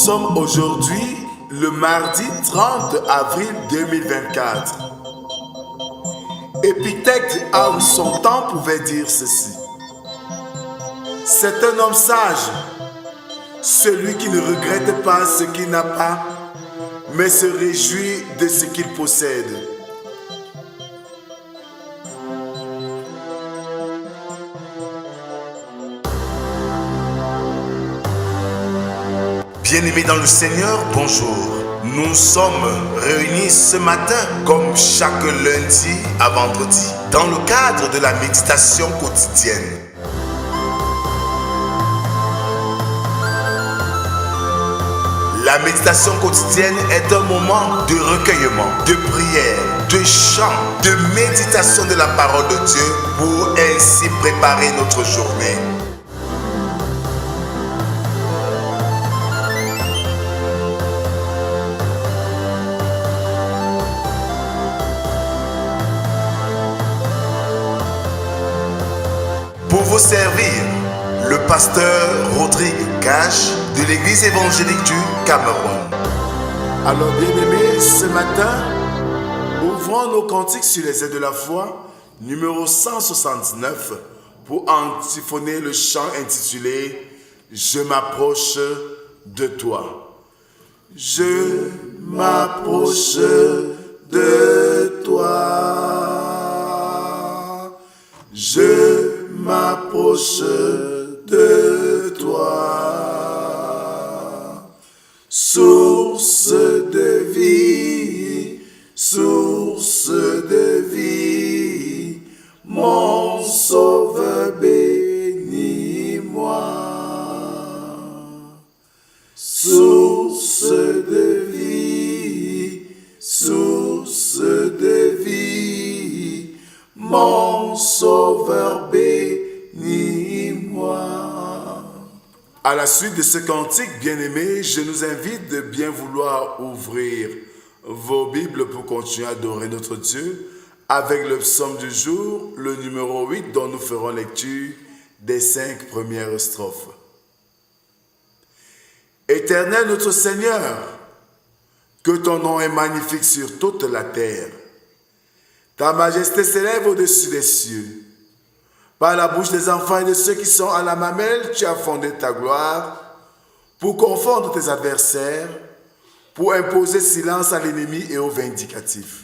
sommes aujourd'hui le mardi 30 avril 2024. Épictète, à son temps, pouvait dire ceci. C'est un homme sage, celui qui ne regrette pas ce qu'il n'a pas, mais se réjouit de ce qu'il possède. Bien-aimés dans le Seigneur, bonjour. Nous sommes réunis ce matin, comme chaque lundi à vendredi, dans le cadre de la méditation quotidienne. La méditation quotidienne est un moment de recueillement, de prière, de chant, de méditation de la parole de Dieu pour ainsi préparer notre journée. Pour vous servir, le pasteur Rodrigue Cash de l'église évangélique du Cameroun. Alors bien-aimés, ce matin, ouvrons nos cantiques sur les ailes de la foi, numéro 179, pour antiphoner le chant intitulé « Je m'approche de toi ». Je m'approche de toi. Je m'approche de toi, source de vie, mon sauveur bénis-moi. Source de vie, mon sauveur bénis-moi. À la suite de ce cantique, bien-aimé, je nous invite de bien vouloir ouvrir vos Bibles pour continuer à adorer notre Dieu avec le psaume du jour, le numéro 8, dont nous ferons lecture des 5 premières strophes. Éternel notre Seigneur, que ton nom est magnifique sur toute la terre. Ta majesté s'élève au-dessus des cieux. Par la bouche des enfants et de ceux qui sont à la mamelle, tu as fondé ta gloire pour confondre tes adversaires, pour imposer silence à l'ennemi et aux vindicatifs.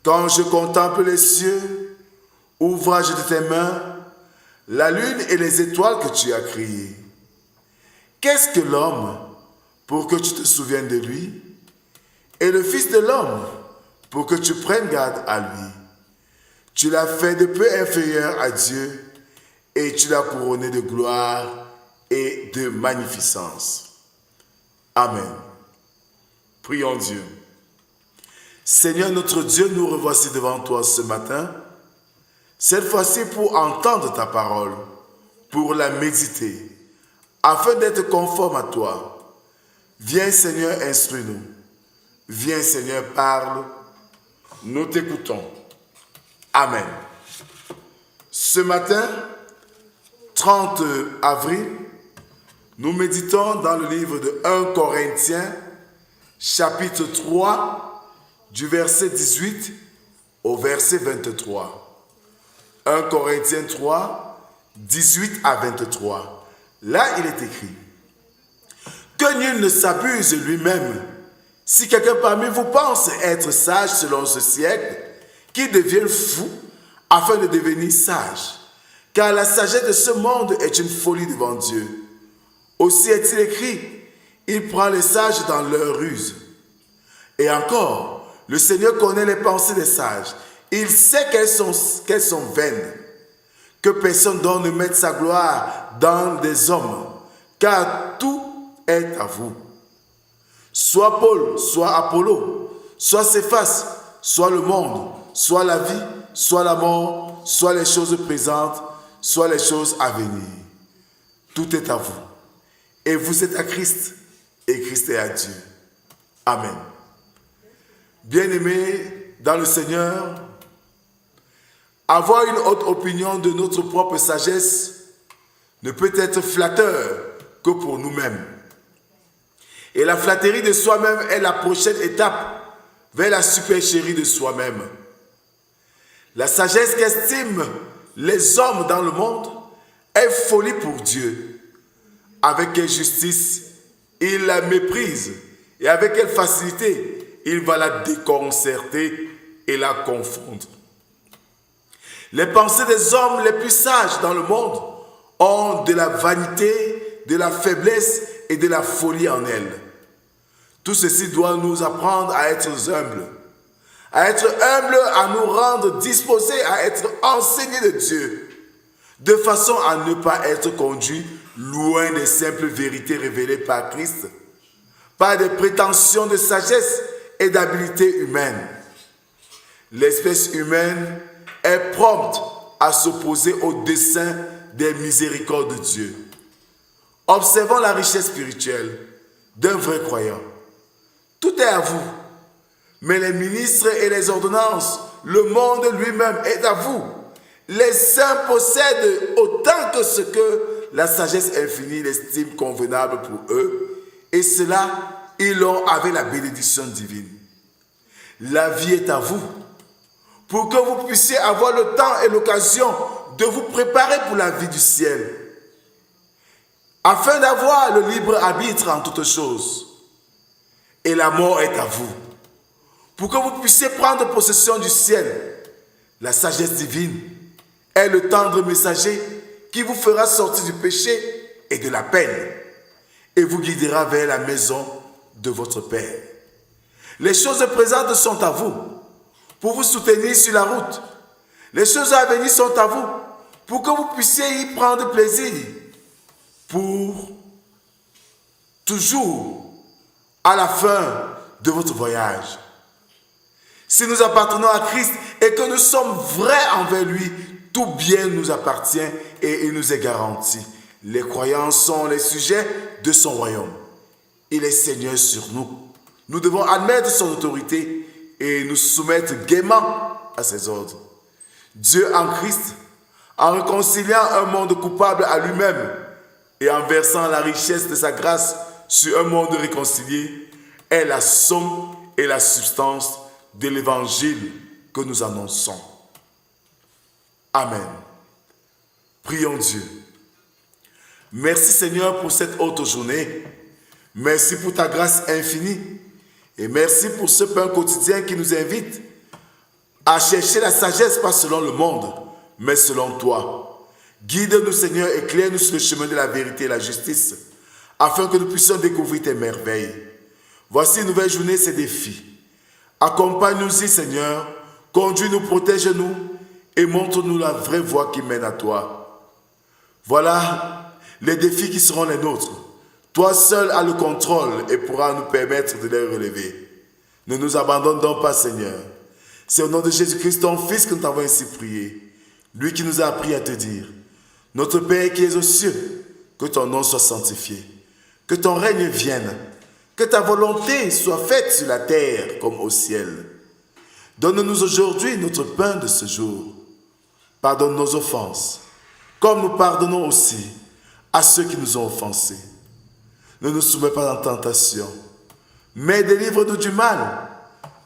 Quand je contemple les cieux, ouvrage de tes mains, la lune et les étoiles que tu as créées. Qu'est-ce que l'homme pour que tu te souviennes de lui, et le Fils de l'homme pour que tu prennes garde à lui? Tu l'as fait de peu inférieur à Dieu et tu l'as couronné de gloire et de magnificence. Amen. Prions Dieu. Seigneur notre Dieu, nous revoici devant toi ce matin, cette fois-ci pour entendre ta parole, pour la méditer, afin d'être conforme à toi. Viens Seigneur, instruis-nous. Viens Seigneur, parle. Nous t'écoutons. Amen. Ce matin, 30 avril, nous méditons dans le livre de 1 Corinthiens, chapitre 3, du verset 18 au verset 23. 1 Corinthiens 3, 18 à 23. Là, il est écrit « Que nul ne s'abuse lui-même. Si quelqu'un parmi vous pense être sage selon ce siècle, qu'il devienne fou afin de devenir sage. Car la sagesse de ce monde est une folie devant Dieu. Aussi est-il écrit, il prend les sages dans leur ruse. Et encore, le Seigneur connaît les pensées des sages. Il sait qu'elles sont vaines. Que personne donc ne mette sa gloire dans des hommes, car tout est à vous. Soit Paul, soit Apollo, soit Céphas, soit le monde, soit la vie, soit la mort, soit les choses présentes, soit les choses à venir. Tout est à vous. Et vous êtes à Christ, et Christ est à Dieu. Amen. Bien-aimés dans le Seigneur, avoir une haute opinion de notre propre sagesse ne peut être flatteur que pour nous-mêmes. Et la flatterie de soi-même est la prochaine étape vers la supercherie de soi-même. La sagesse qu'estiment les hommes dans le monde est folie pour Dieu. Avec quelle justice il la méprise et avec quelle facilité il va la déconcerter et la confondre. Les pensées des hommes les plus sages dans le monde ont de la vanité, de la faiblesse et de la folie en elles. Tout ceci doit nous apprendre à être humbles, à nous rendre disposés à être enseignés de Dieu, de façon à ne pas être conduits loin des simples vérités révélées par Christ, par des prétentions de sagesse et d'habileté humaine. L'espèce humaine est prompte à s'opposer au dessein des miséricordes de Dieu. Observons la richesse spirituelle d'un vrai croyant. Tout est à vous, mais les ministres et les ordonnances, le monde lui-même est à vous. Les saints possèdent autant que ce que la sagesse infinie l'estime convenable pour eux, et cela, ils l'ont avec la bénédiction divine. La vie est à vous, pour que vous puissiez avoir le temps et l'occasion de vous préparer pour la vie du ciel, afin d'avoir le libre arbitre en toutes choses. Et la mort est à vous, pour que vous puissiez prendre possession du ciel. La sagesse divine est le tendre messager qui vous fera sortir du péché et de la peine, et vous guidera vers la maison de votre Père. Les choses présentes sont à vous, pour vous soutenir sur la route. Les choses à venir sont à vous, pour que vous puissiez y prendre plaisir, pour toujours à la fin de votre voyage. Si nous appartenons à Christ et que nous sommes vrais envers lui, tout bien nous appartient et il nous est garanti. Les croyants sont les sujets de son royaume. Il est Seigneur sur nous. Nous devons admettre son autorité et nous soumettre gaiement à ses ordres. Dieu en Christ, en réconciliant un monde coupable à lui-même et en versant la richesse de sa grâce sur un monde réconcilié, est la somme et la substance de l'évangile que nous annonçons. Amen. Prions Dieu. Merci Seigneur pour cette haute journée. Merci pour ta grâce infinie. Et merci pour ce pain quotidien qui nous invite à chercher la sagesse, pas selon le monde, mais selon toi. Guide-nous Seigneur, éclaire-nous sur le chemin de la vérité et la justice, afin que nous puissions découvrir tes merveilles. Voici une nouvelle journée, ces défis. Accompagne-nous-y Seigneur, conduis-nous, protège-nous et montre-nous la vraie voie qui mène à toi. Voilà les défis qui seront les nôtres. Toi seul as le contrôle et pourras nous permettre de les relever. Ne nous abandonne donc pas Seigneur. C'est au nom de Jésus-Christ, ton Fils, que nous t'avons ainsi prié. Lui qui nous a appris à te dire: Notre Père qui es aux cieux, que ton nom soit sanctifié, que ton règne vienne, que ta volonté soit faite sur la terre comme au ciel. Donne-nous aujourd'hui notre pain de ce jour. Pardonne nos offenses, comme nous pardonnons aussi à ceux qui nous ont offensés. Ne nous soumets pas en tentation, mais délivre-nous du mal,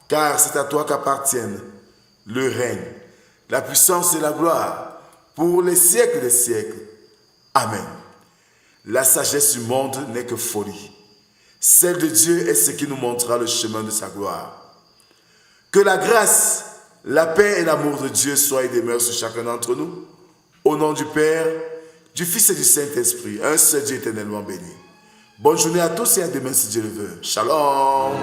car c'est à toi qu'appartiennent le règne, la puissance et la gloire, pour les siècles des siècles. Amen. La sagesse du monde n'est que folie. Celle de Dieu est ce qui nous montrera le chemin de sa gloire. Que la grâce, la paix et l'amour de Dieu soient et demeurent sur chacun d'entre nous. Au nom du Père, du Fils et du Saint-Esprit, un seul Dieu éternellement béni. Bonne journée à tous et à demain si Dieu le veut. Shalom.